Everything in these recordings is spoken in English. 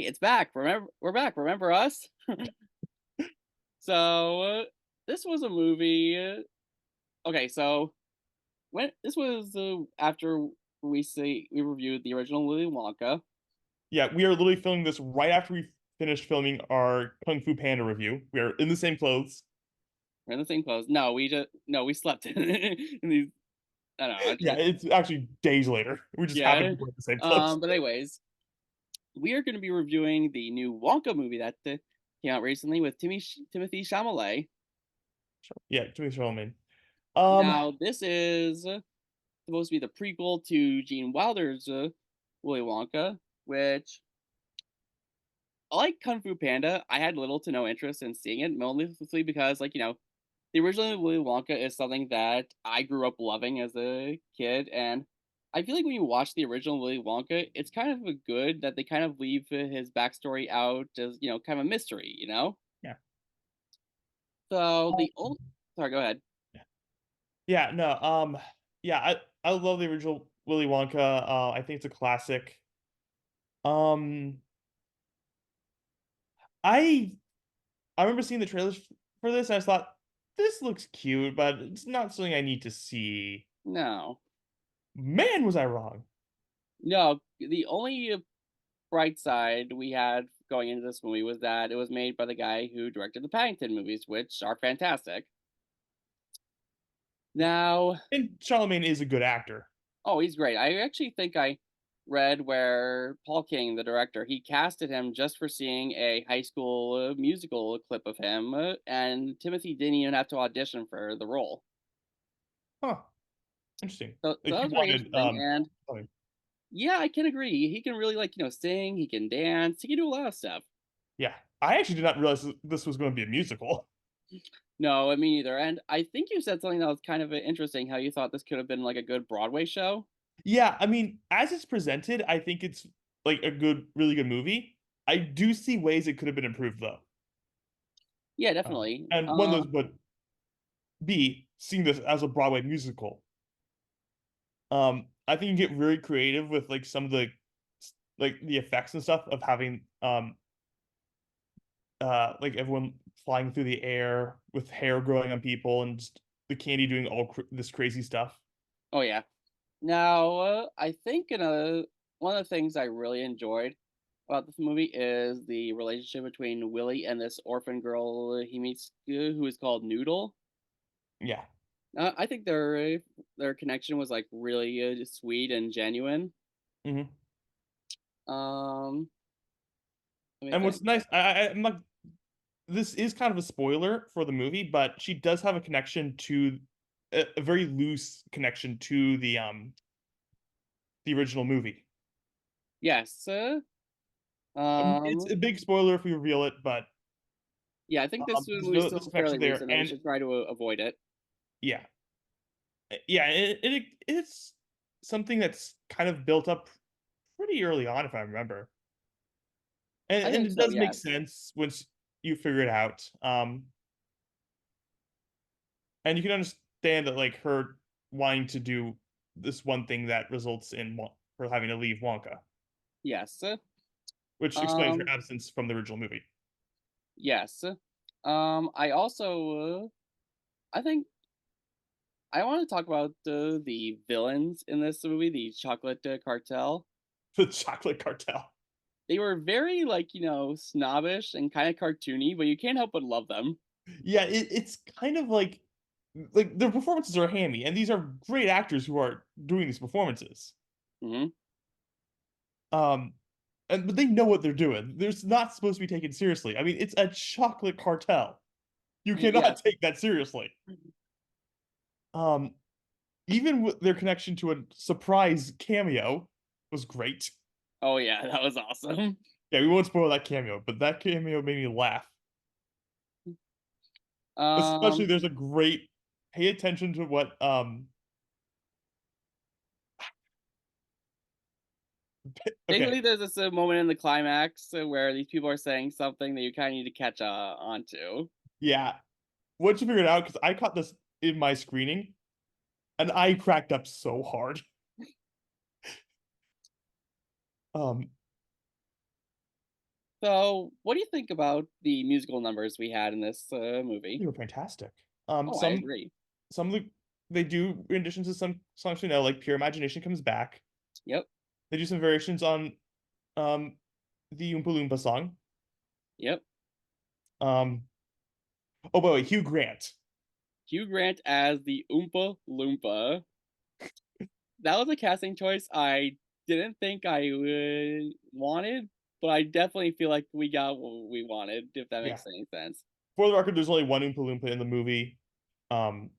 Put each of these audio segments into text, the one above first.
it's back. Remember, we're back. Remember us? So this was a movie. Okay, so when this was after we reviewed the original Willy Wonka. Yeah, we are literally filming this right after we finished filming our Kung Fu Panda review. We are in the same clothes. We're in the same clothes. No, we slept in these. I don't know. Yeah, it's actually days later. We just happen Yeah. to be wearing the same clothes. But anyways, we are going to be reviewing the new Wonka movie that came out recently with Timothy Chalamet. Yeah, to be Charlemagne. Um, Now, this is supposed to be the prequel to Gene Wilder's Willy Wonka, which, like Kung Fu Panda, I had little to no interest in seeing it, mostly because, the original Willy Wonka is something that I grew up loving as a kid, and I feel like when you watch the original Willy Wonka, it's kind of a good that they kind of leave his backstory out as, kind of a mystery. yeah. So Um, the old, sorry, go ahead. yeah, no, yeah, I love the original Willy Wonka. I think it's a classic. Um, I I remember seeing the trailers for this, and I just thought this looks cute, but it's not something I need to see. No, Man, was I wrong. no, the only bright side we had going into this movie was that it was made by the guy who directed the Paddington movies, which are fantastic. Now, And Charlemagne is a good actor. oh, he's great. I actually think I read where Paul King, the director, he casted him just for seeing a high school musical clip of him, and Timothy didn't even have to audition for the role. Huh, interesting. So Like that he was very wanted, interesting. And something. yeah, I can agree. He can really sing. He can dance. He can do a lot of stuff. Yeah, I actually did not realize this was going to be a musical. No, me neither. And I think you said something that was kind of interesting. How you thought this could have been like a good Broadway show. Yeah, I mean, as it's presented, I think it's like a good, really good movie. I do see ways it could have been improved though. Yeah, definitely. And one of those would be seeing this as a Broadway musical. I think you get very creative with like some of the like the effects and stuff of having like everyone flying through the air with hair growing on people and just the candy doing this crazy stuff. Oh yeah. Now, I think one of the things I really enjoyed about this movie is the relationship between Willie and this orphan girl he meets, who is called Noodle. Yeah. I think their connection was like really sweet and genuine. Hmm. Um, Let me And what's think. nice, I'm not. This is kind of a spoiler for the movie, but she does have a connection to a very loose connection to the original movie. Yes. It's Um, a big spoiler if we reveal it, but yeah, I think this there's movie's no there's still connection fairly there, recent, and we and should try to avoid it. yeah, yeah, it's something that's kind of built up pretty early on, if I remember, I and think it so. does make Yes. sense once you figure it out. And you can understand that like her wanting to do this one thing that results in her having to leave Wonka, Yes. which explains her Um, absence from the original movie. yes. I also, I think I want to talk about the villains in this movie, the Chocolate Cartel. The Chocolate Cartel. They were very snobbish and kind of cartoony, but you can't help but love them. Yeah, it's kind of like their performances are hammy, and these are great actors who are doing these performances. Hmm. Um, and but they know what they're doing. They're not supposed to be taken seriously. I mean, it's a chocolate cartel. You cannot Yes. take that seriously. Um, even with their connection to a surprise cameo was great. Oh yeah, that was awesome. Yeah, we won't spoil that cameo, but that cameo made me laugh. Especially Um, there's a great pay attention to what Basically, okay. there's this moment in the climax where these people are saying something that you kind of need to catch onto. Yeah. Once you figure it out, because I caught this in my screening and I cracked up so hard. Um So, what do you think about the musical numbers we had in this They movie? were fantastic. Oh, I Some agree. some of they do renditions of some songs we know, like "Pure Imagination" comes back. Yep, They do some variations on, um, the Oompa Loompa song. yep. Um, oh, by the way, Hugh Grant. Hugh Grant as the Oompa Loompa. That was a casting choice I didn't think I would wanted, but I definitely feel like we got what we wanted, if that Yeah. makes any sense. For the record, there's only one Oompa Loompa in the movie. Um,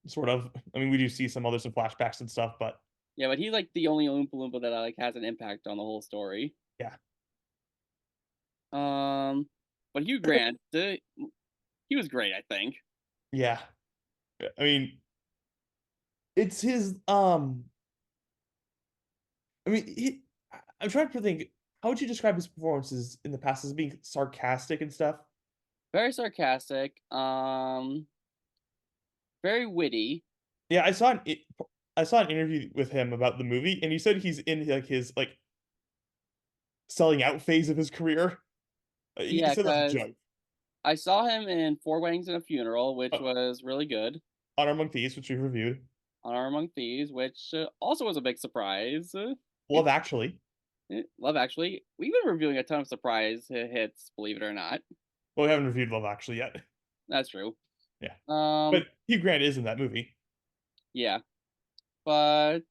sort of. I mean, we do see some others in flashbacks and stuff, but Yeah, but he's like the only Oompa Loompa that like has an impact on the whole story. yeah. Um, but Hugh Grant, he was great, I think. Yeah. I mean, it's his, I mean, I'm trying to think, how would you describe his performances in the past as being sarcastic and stuff? Very sarcastic, very witty. Yeah, I saw an interview with him about the movie, and he said he's in, like, his, like, selling out phase of his career. He Yeah, said that's a because joke. I saw him in Four Weddings and a Funeral, which Uh, was really good. Honor Among Thieves, which we reviewed. Honor Among Thieves, which also was a big surprise. Love Actually. Love Actually. We've been reviewing a ton of surprise hits, believe it or not. Well, we haven't reviewed Love Actually yet. That's true. Yeah. But Um, Hugh Grant is in that movie. yeah, but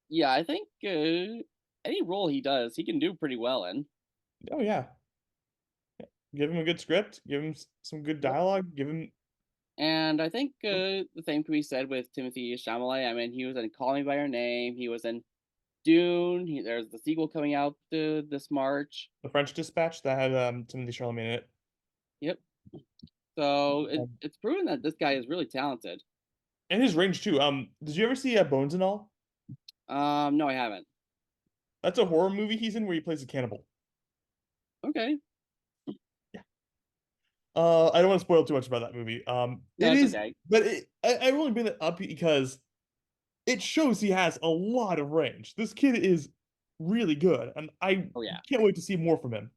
yeah, I think any role he does, he can do pretty well in. Oh, yeah. Give him a good script, give him some good Yep. dialogue, give him. And I think the same can be said with Timothy Chalamet. I mean, he was in Call Me by Your Name. He was in Dune. There's the sequel coming out this March. The French Dispatch that had Timothy Chalamet in it. Yep. So Um, it's proven that this guy is really talented. and his range too. Did you ever see Bones and All? No, I haven't. That's a horror movie he's in where he plays a cannibal. Okay. Yeah. I don't want to spoil too much about that movie. No, It it's is, okay. but I only bring it up because it shows he has a lot of range. This kid is really good, and I Oh yeah. can't wait to see more from him.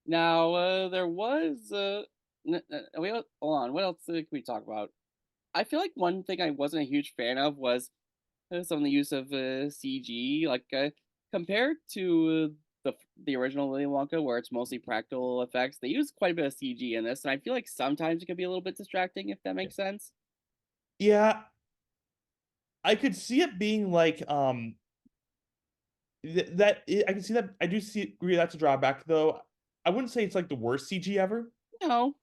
Now there was hold on. What else can we talk about? I feel like one thing I wasn't a huge fan of was some of the use of CG, like compared to the original Willy Wonka, where it's mostly practical effects. They use quite a bit of CG in this, and I feel like sometimes it can be a little bit distracting, if that Yeah. makes sense. Yeah, I could see it being like I can see that. I do see agree that's a drawback though. I wouldn't say it's like the worst CG ever. No,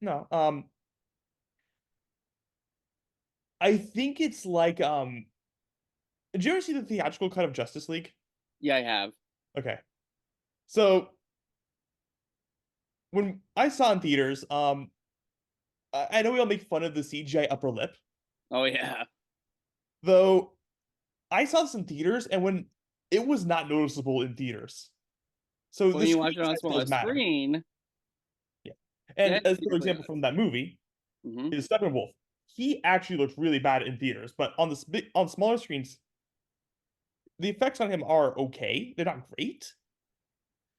No. I think it's like did you ever see the theatrical cut of Justice League? yeah, I have. Okay. So when I saw in theaters, I know we all make fun of the CGI upper lip, Oh yeah, though I saw this in theaters and when it was not noticeable in theaters. So when the you screen watch it on a size smaller does matter. screen, Yeah. yeah, And it as for definitely example does. from that movie, Hmm. is Steppenwolf. He actually looked really bad in theaters, but on on smaller screens, the effects on him are okay. They're not great.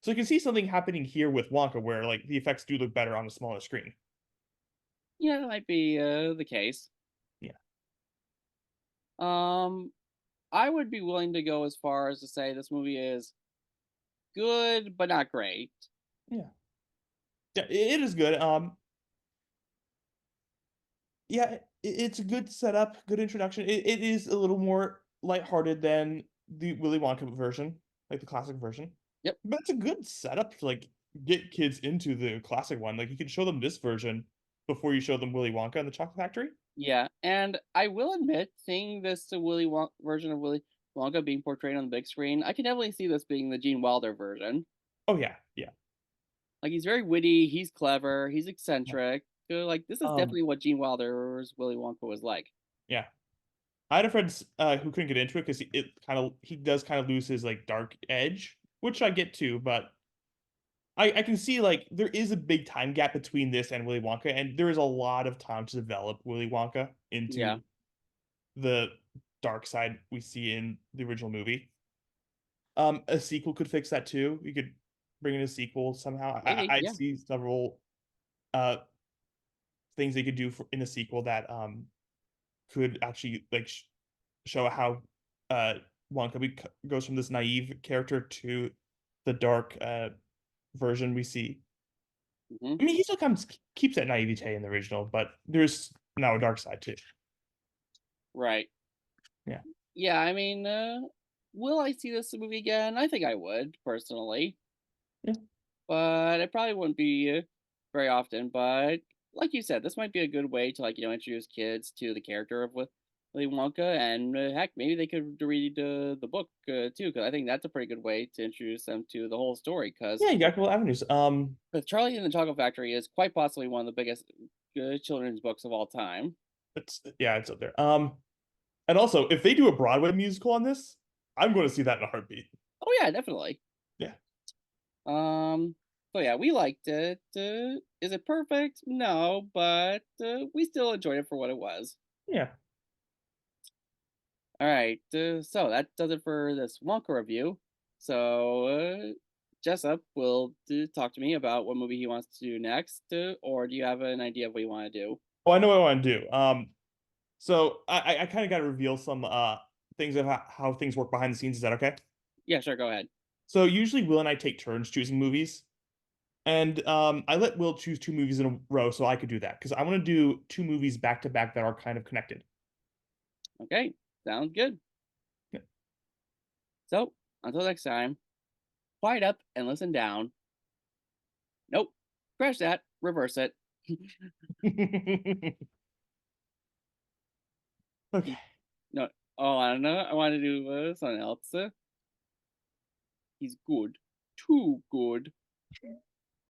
So you can see something happening here with Wonka where like the effects do look better on a smaller screen. Yeah, that might be the case. Yeah. Um, I would be willing to go as far as to say this movie is good, but not great. Yeah. Yeah, it is good. Yeah, it's a good setup, good introduction. It is a little more lighthearted than the Willy Wonka version, like the classic version. Yep. But it's a good setup to like get kids into the classic one. Like you can show them this version before you show them Willy Wonka and the Chocolate Factory. Yeah, and I will admit, seeing this version of Willy Wonka being portrayed on the big screen, I can definitely see this being the Gene Wilder version. Oh yeah, yeah. Like he's very witty, he's clever, he's Yeah. eccentric. Like this is Um, definitely what Gene Wilder's Willy Wonka was like. yeah. I had a friend who couldn't get into it because he does kind of lose his like dark edge, which I get too, but I can see like there is a big time gap between this and Willy Wonka, and there is a lot of time to develop Willy Wonka Yeah. into the dark side we see in the original movie. A sequel could fix that too. You could bring in a sequel somehow. Maybe, I yeah. see several uh things they could do in a sequel that could actually like show how uh Wonka goes from this naive character to the dark version we see. Hmm. I mean, he still comes keeps that naivete in the original, but there's now a dark side too. Right. Yeah. Yeah, I mean, will I see this movie again? I think I would, personally. Yeah. But it probably wouldn't be very often. But like you said, this might be a good way to, like, introduce kids to the character of Willy Wonka, and heck, maybe they could read the book too, because I think that's a pretty good way to introduce them to the whole story. Because Yeah, you got cool avenues. Charlie and the Chocolate Factory is quite possibly one of the biggest children's books of all time. it's yeah, it's up there. And also if they do a Broadway musical on this, I'm going to see that in a heartbeat. Oh yeah, definitely. Yeah. Um. So yeah, we liked it. Is it perfect? No, but we still enjoyed it for what it was. Yeah. All right. So that does it for this Wonka review. So Jessup will talk to me about what movie he wants to do next, or do you have an idea of what you want to do? Oh, I know what I want to do. So I kind of got to reveal some things of how things work behind the scenes. Is that okay? Yeah, sure. Go ahead. So usually Will and I take turns choosing movies, and I let Will choose two movies in a row so I could do that because I want to do two movies back to back that are kind of connected. Okay, sounds good. So until next time, quiet up and listen down. Nope. Crash that. Reverse it. Okay. No. Oh, I don't know. I want to do something else. He's good. Too good.